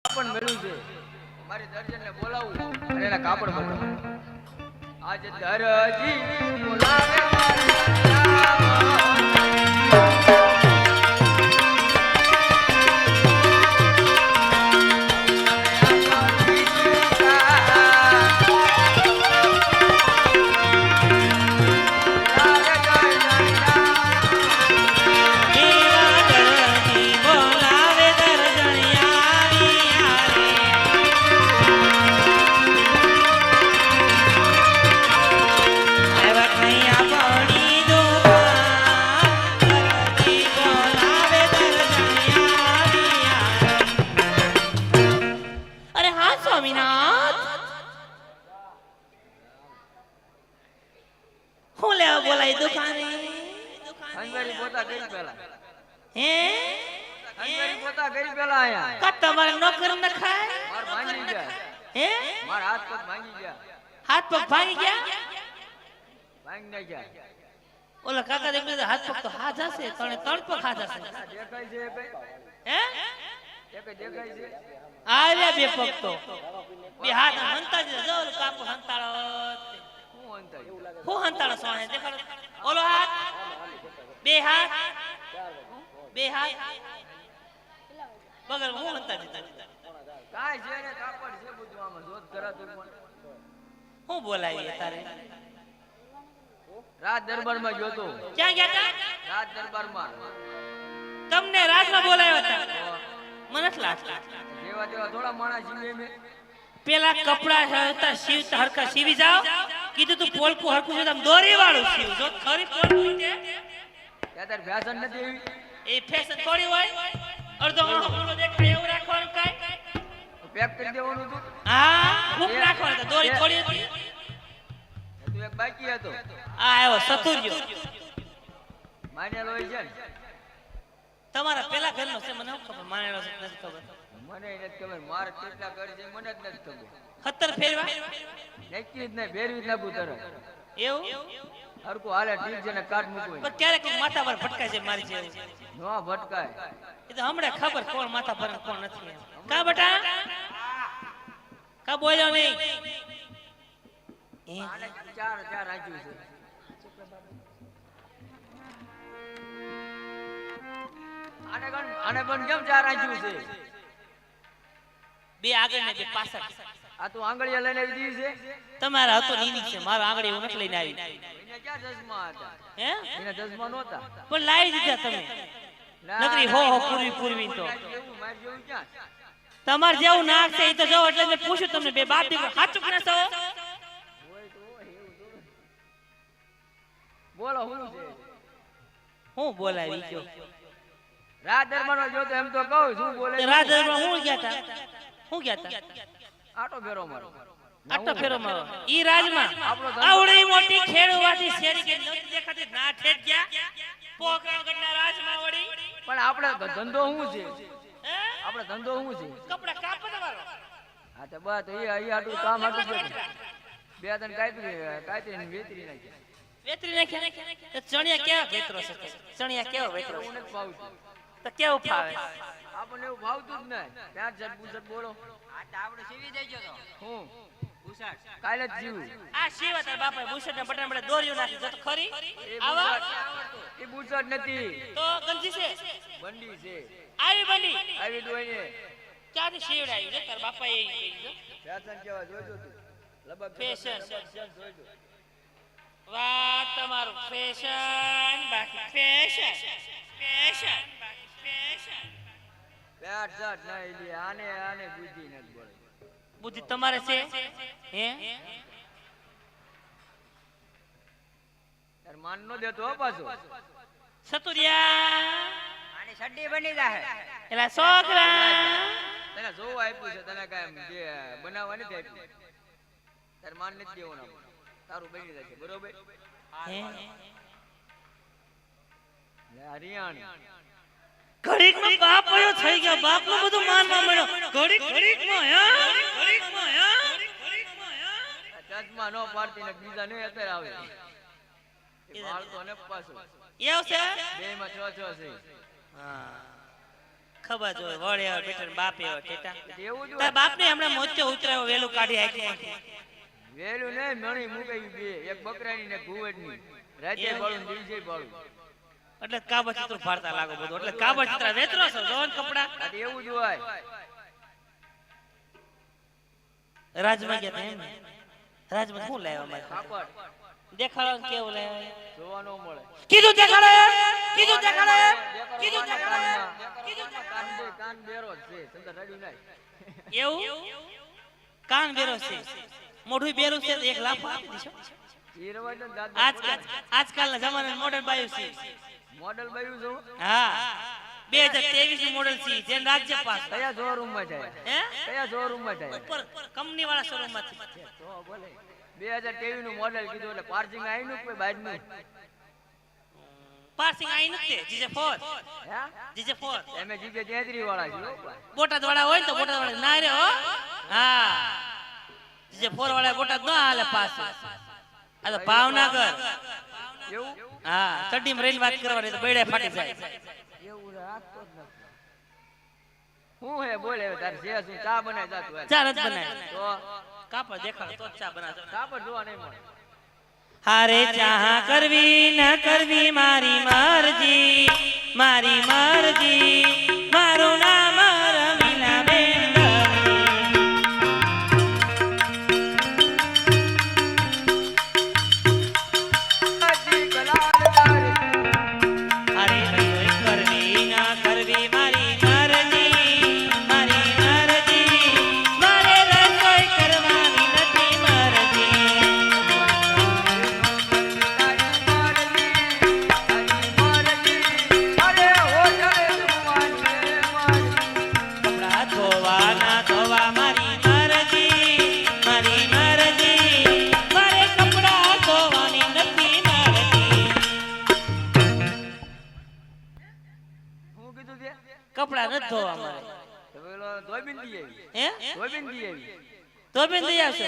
પણ મળ્યું છે મારી દર્શનને બોલાવું અને એના કાપડ બતાવું આજ દરજી બોલાવે हाथ पग भांगी गया ભાંગ ન ગયા ओला काका देख ले हाथ पग तो हाथ हसे तणे तण पग हाथ हसे દેખાય છે हैं એક દેખાય છે आल्या बे पग तो बे हाथ हंता जे जल काप हंताळो હું હંતાળો સોણે દેખાડો ઓલો હાથ બે હાથ બગલ હું હંતા દીધા કાઈ છે ને કાપડ છે બધું આમાં જોત કરાતું હું બોલાવી તારે રાજ દરબારમાં જોતો ક્યાં ગયા તા રાજ દરબારમાં તમને રાજમાં બોલાવ્યો હતા મને લાગ જેવા તેવા થોડા માણસ જીવે મે પેલા કપડા હતા સીવતા હરકા સીવી જાવ કીધું તું પોલકું હરકું છે તમ દોરી વાળું સીવ જો ખરી પોલકું છે ત્યાર ફેશન નથી એવી એ ફેશન થોડી હોય અડધો પૂરો દેખાય એવું રાખવાનું કાઈ પેક કરી દેવાનું હતું હા ખૂબ રાખવાનું દોરી થોડી હતી તું એક બાકી હતો આ આવ્યો સતુર્યો માનેલો હોય છે ને તમારા પેલા ઘરનો છે મને ખબર માનેલો છે નથી ખબર મને નથી ખબર માર કેટલા ઘર છે મને જ નથી ખબર 70 ફેરવા નક્કી જ નહીં ફેરવી જ નાખું તરત એવું હરકો હાલે ઠીક છે ને કાટ મૂકવું પણ ક્યારેક માથા પર ભટકાય છે મારી જેવું નો ભટકાય એ તો હમણે ખબર કોણ માથા પર કોણ નથી કા બેટા કા બોલ્યો નહીં આને ચાર રાખ્યું છે આને પણ કેમ ચાર રાખ્યું છે બે આગળ ને બે પાછળ આ તું આંગળીયા લઈને આવી દીધી છે તમારા હતો નીની છે મારો આંગળી હું નથી લઈને આવી એને ક્યાં ચશ્મા હતા હે એને ચશ્મા નહોતા પણ લાવી દીધા તમે નકરી હો પૂરવી તો એવું માર જેવું ક્યાં તમાર જેવું નાક છે એ તો જો એટલે મેં પૂછ્યું તમને બે બાપ દીકરો સાચું કે ના છો બોલો હું છે હું બોલાવી ગયો રાજ દરબારમાં જોતો એમ તો કહું શું બોલે રાજ દરબાર હું ગયા તા આટો ફેરો મારો આટો ફેરો મારો ઈ રાજમાં આવડી મોટી ખેડવાથી શેરી કે નથી દેખાતી ના ઠેઠ ગયા પોકરણગઢના રાજમાં વળી પણ આપણે ધંધો શું છે આપણે ધંધો શું છે કપડા કાપડ વાળો હા તો બસ એ આટલું કામ આટલું બે ત્રણ કાતરી વેતરી નાખ્યા વેતરી નાખ્યા તો ચણિયા કેવા વેતરો છે ચણિયા કેવા વેતરો હું નથી ભાવતું તો કેવું ફાવે આપણને એવું ભાવતું જ નહીં ત્યાં જટ બુસટ બોલો આ તો આપણે સીવી દેજો તો હું બુસાડ કાલે જ જીવું આ શિવા તાર બાપા બુશટ ને બટન બટન દોરીઓ નાખી જતો ખરી એ આવા એ બુસટ નથી તો ગંજી છે બંડી છે આવી બંડી આવી દોઈને ક્યાંથી શેવડાવી ને તાર બાપા એ કહી દો ફેશન કેવા જોજો તું લબક ફેશન જોજો વાહ તમારું ફેશન બાકી ફેશન ફેશન બાકી ફેશન પેટ શર્ટ નહીં લે આને બુદ્ધિ નથી બોલે બુદ્ધિ તમારે છે હે તાર માન નો દેતો હો પાછો સતુરિયા આની સડ્ડી બની જાહે એલા છોકરા તને જોવા આપ્યું છે તને કાંઈ જે બનાવવા નથી આપ્યું તાર માન નથી દેવાનું તારું બની જશે બરોબર હે હરિયાણી ઘડીકમાં બાપ આયો થઈ ગયો બાપનું બધું માનવા મળ્યો ઘડીકમાં ચશ્મા નો પાડતી ને બીજા નહીં અત્યારે આવે એ બાળકો ને પાછો એવું છે બે માં છ છે હા ખબર જ હોય વળે આવે બેટા બાપે આવે ટેટા એવું જ તાર બાપને હમણાં મોચો ઉતરાયો વેલું કાઢી આખી વેલું ને મણી મુકાઈ બે એક બકરાની ને ઘુવડની રાતે બાળું દિવસે બાળું એટલે કાબર ચિત્ર ફાડતા લાગો બધું એટલે કાબર ચિત્ર વેચરો છો જોન કપડા આ તો એવું જ હોય રાજમાં ગયા તા એમ ને? રાજમાં શું લાવ્યા મારે કાપડ દેખાડો ને કેવું લાવ્યા જોવા ન મળે કીધું દેખાડો કીધું દેખાડો કીધું દેખાડો કાન બેરો જ છે સંદર રડી નાય એવું કાન બેરો છે મોઢું બેરું છે તો એક લાફ આપી દીશો ઈ રવાજ ને દાદા આજકાલના જમાનામાં મોડલ બાયું છે મોડલ બાયું છો હા 2023 નું મોડલ છે જેન રાજ્ય પાસ કયા શોરૂમ માં જાય હે કયા શોરૂમ માં જાય ઉપર કંપની વાળા શોરૂમ માંથી તો બોલે 2023 નું મોડલ કીધું એટલે પાર્કિંગ આઈનું કોઈ બાદ નું પાર્સિંગ આઈ નથી જીજે4 હે જીજે4 એમે જીજે 33 વાળા છે બોટાદ વાળા હોય તો બોટાદ વાળા ના રે હો હા જીજે4 વાળા બોટાદ ન હાલે પાસ આ તો ભાવનગર એવું હા ચડ્ડીમાં રેલ વાત કરવાની તો બેડે ફાટી જાય એવું રાખતો જ નથી હું હે બોલે તાર જે શું ચા બનાય જાતું હાલ ચા નથી બનાય તો કાપડ દેખાડો તો ચા બનાવજો કાપડ જોવા નહીં મળે હારે ચાહ કરવી ન કરવી મારી મરજી મારું નામ રમીલા બેન હારે રસોઈ કરવી ન કરવી મારી મરજી મારે રસોઈ કરવાની નથી મરજી કપડા ધોવા મારી મરજી મારે કપડા ધોવાની નથી મરજી હું કીધું તે કપડા નથી ધોવા મારે તો પેલો ધોબીંદી આવી હે ધોબીંદી આવી તો બેન દઈ આવશે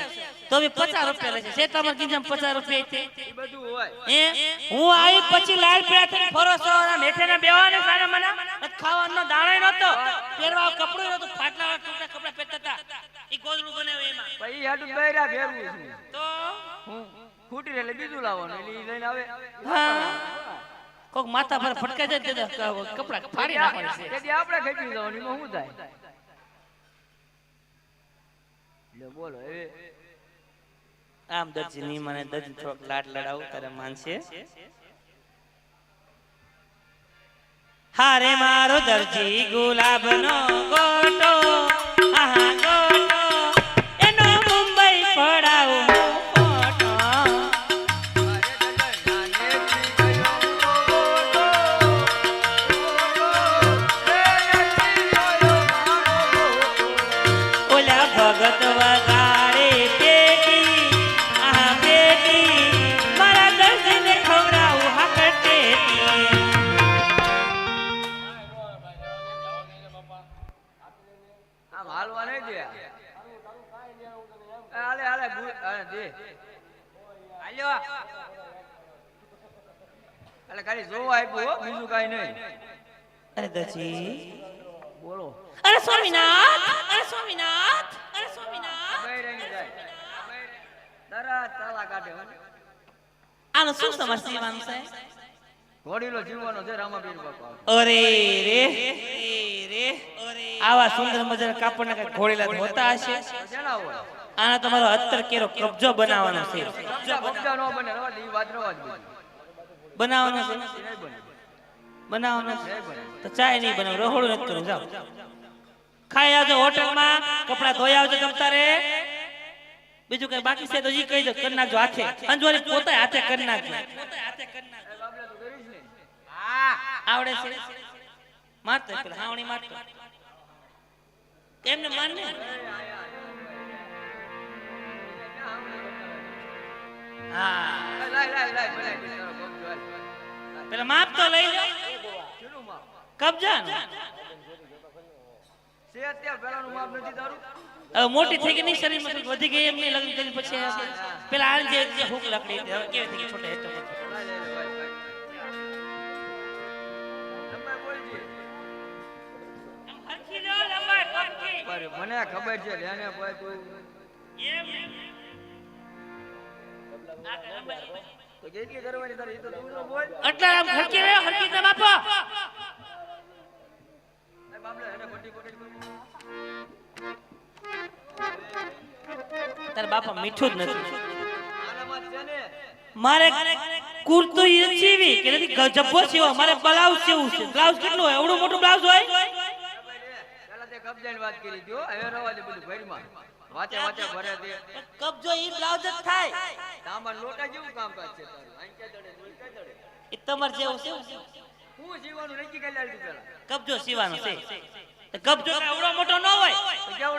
તો બી 50 રૂપિયા લેશે છે તમાર કીધું 50 રૂપિયા છે એ બધું હોય હે હું આવી પછી લાલ પીળા થઈને ફરો છો મેઠેના બેવાને સારા મને ખાવાનો દાણો નતો પહેરવા કપડું નતું ફાટલા ટુકડા કપડા પહેરતા હતા ઈ ગોદડું બનાવે એમાં પછી હાટું બૈરા ફેરવું છું તો હું ખૂટી એટલે બીજું લાવવાનું એટલે ઈ લઈને આવે હા કોક માથા પર ફટકાઈ જાય તે કપડા ફાડી નાખવાના છે તેથી આપણે ખેંચી જવાનું એમાં શું થાય લે બોલો હવે આમ દર્જી ની મને દર્જી થોડોક લાડ લડાવું તારે માનશે હારે મારો દર્જી ગુલાબનો ગોટો આહા ગોટો એનો મુંબઈ પડાવું ફોટો ઓલા ભગત વગાડે પેટી આહા પેટી મારા દર્જીને ખવડાવું હાકટેટી આમ હાલવા નહીં દે હાલે હાલે હાલે દે હાલ્યો એટલે ખાલી જોવા આપ્યું હો બીજું કાઈ નહીં અરે દર્જી બોલો અરે સ્વામીનાથ અરે સ્વામીનાથ અરે સ્વામીનાથ બૈરાની જાય તરત તાલા કાઢે હો આનો શું સમસ્યાવાનું છે ઘોડીલો જીવવાનો છે રામાપીર બાપા અરે રે આવા સુંદર મજાના કાપડના કઈ ઘોડેલા હોતા હશે જેના હોય આના તમારો અત્તર કેરો કબજો બનાવવાનો છે કબજા નો બને રવા દે ઈ વાત રવા દે બનાવવાનો છે નહીં બને બનાવવાનો છે નહીં બને તો ચાય નહીં બનાવ રહોડું નથી કરું જાઓ ખાઈ આવજો હોટલમાં કપડા ધોઈ આવજો તમતા રે બીજું કઈ બાકી છે તો જી કહી દો કરી નાખજો હાથે અંજવારી પોતે હાથે કરી નાખજો બાબલા તું કરીશ ને હા આવડે છે મારતો પેલા હાવણી મારતો એમને માનને હા લાય લાય લાય બનાવી દે તારો કબજો હાલ. પેલા માપ તો લઈ લો શેનું માપ કબજા છે અત્યારે પેલાનું માપ નથી તારું હવે મોટી થઈ ગઈ નહીં શરીરમાં કંઈક વધી ગઈ એમ નહીં લગ્ન કરી પછી પેલા હાલ જે ભૂખ લકડી હતી, હવે કેવી થઈ ગઈ છોટે હેઠો લાય લાય ભાઈ ભાઈ નંબર બોલજે મને ખબર છે લેને ભાઈ તું તો કેટલી કરવાની તારે એ તો તું તો બોલ એટલે આમ હરકી રે હરકી ને બાપો એ બાબલે એને ખોટી ખોટી તાર બાપા મીઠું જ નથી આનામાં છે ને મારે કુર્તો ઈ સીવી કે નથી જબ્બો સીવો મારે બ્લાઉઝ સીવું છે બ્લાઉઝ કેટલું હોય એવડું મોટું બ્લાઉઝ હોય પેલા તે કબજાની વાત કરી દો હવે રવા દે બધું ઘરમાં વાતે વાતે ભરે દે કબજો ઈ બ્લાઉઝ જ થાય તાંબા લોટા જેવું કામકાજ છે તારું આઈ કે દડે બોલ કે દડે ઈ તમાર જેવું છે હું જીવાનું નક્કી કરી લાવી પેલા કબજો સીવાનો છે તો કબજો કાંઈ એવડો મોટો ન હોય તો કેવડો